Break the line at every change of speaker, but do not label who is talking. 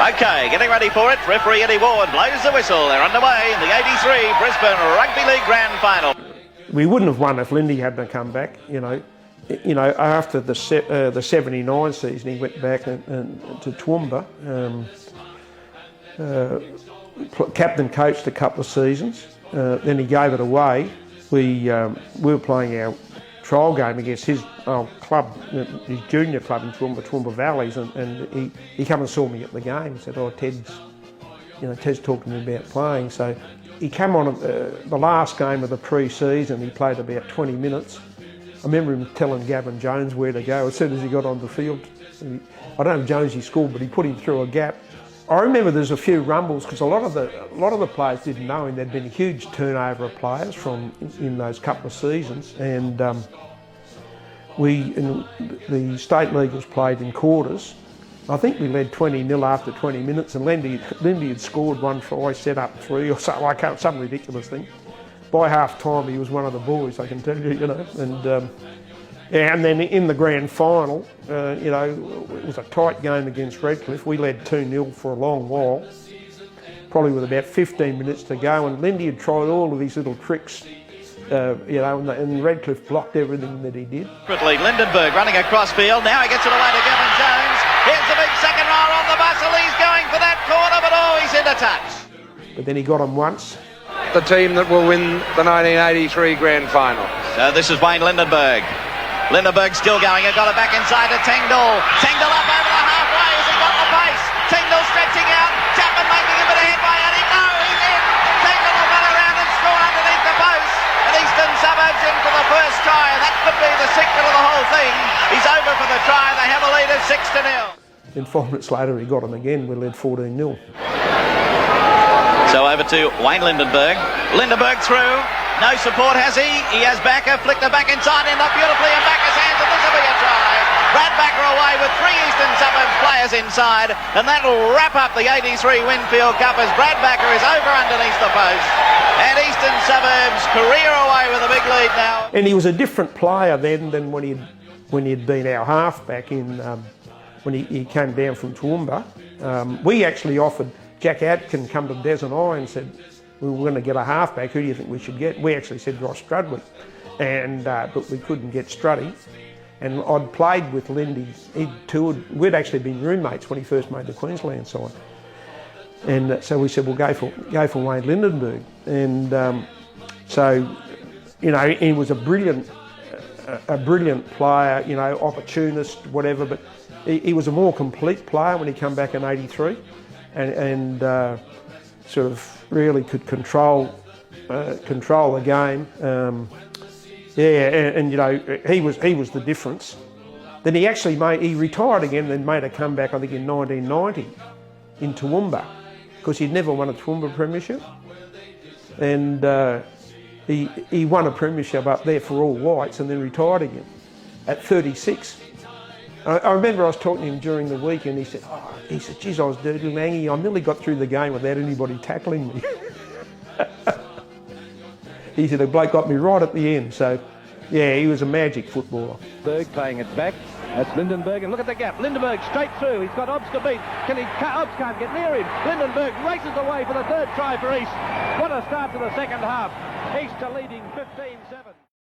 Okay, getting ready for it. Referee Eddie Ward blows the whistle. They're underway in the 83 Brisbane Rugby League Grand Final.
We wouldn't have won if Lindy hadn't come back. You know, after the 79 season, he went back to Toowoomba. Captain coached a couple of seasons. Then he gave it away. We were playing our trial game against his old club, his junior club in Toowoomba Valleys, and he came and saw me at the game and said, "Oh, Ted's talking to me about playing." So he came on the last game of the pre-season. He played about 20 minutes. I remember him telling Gavin Jones where to go as soon as he got on the field. I don't know if Jonesy scored, but he put him through a gap. I remember there's a few rumbles because a lot of the players didn't know him. There'd been a huge turnover of players in those couple of seasons, and the state league was played in quarters. I think we led 20-0 after 20 minutes, and Lindy had scored one try, set up three or so, some ridiculous thing. By half time, he was one of the boys, I can tell you, And then in the grand final, it was a tight game against Redcliffe. We led 2-0 for a long while, probably with about 15 minutes to go, and Lindy had tried all of his little tricks, and Redcliffe blocked everything that he did.
Lindenberg running across field. Now he gets it away to Gavin Jones. Here's the big second roll on the bustle. He's going for that corner, but he's into touch.
But then he got him once.
The team that will win the 1983 grand final.
So this is Wayne Lindenberg. Lindenberg still going, he got it back inside to Tengdall. Tengdall up over the halfway, has he got the pace? Tengdall stretching out, Chapman making a bit of headway, and no, he's in. Tengdall will run around and score underneath the post. And Eastern Suburbs in for the first try, and that could be the secret of the whole thing. He's over for the try, they have a lead of 6-0.
Then 5 minutes later he got him again, we led 14-0.
So over to Wayne Lindenberg. Lindenberg through. No support, has he? He has Backer, flicked it back inside, end up beautifully in Backer's hands, and this will be a try. Brad Backer away with 3 Eastern Suburbs players inside, and that'll wrap up the 83 Winfield Cup as Brad Backer is over underneath the post. And Eastern Suburbs career away with a big lead now.
And he was a different player then than when he'd been our halfback when he came down from Toowoomba. We actually offered Jack Adkin come to Des and I and said, we were going to get a halfback, who do you think we should get? We actually said Ross Strudwick, but we couldn't get Struddy. And I'd played with Lindy, he'd toured, we'd actually been roommates when he first made the Queensland side. And so we said, we'll go for Wayne Lindenberg. And he was a brilliant player, opportunist, whatever, but he was a more complete player when he came back in 83 and sort of really could control the game. He was the difference. Then he retired again and made a comeback, I think, in 1990 in Toowoomba, because he'd never won a Toowoomba premiership. And he won a premiership up there for all whites and then retired again at 36. I remember I was talking to him during the week and he said, geez, I was dirty langy. I nearly got through the game without anybody tackling me. He said, the bloke got me right at the end. So, yeah, he was a magic footballer.
Berg playing it back. That's Lindenberg, and look at the gap. Lindenberg straight through. He's got Obbs to beat. Obbs can't get near him. Lindenberg races away for the third try for East. What a start to the second half. East are leading 15-7.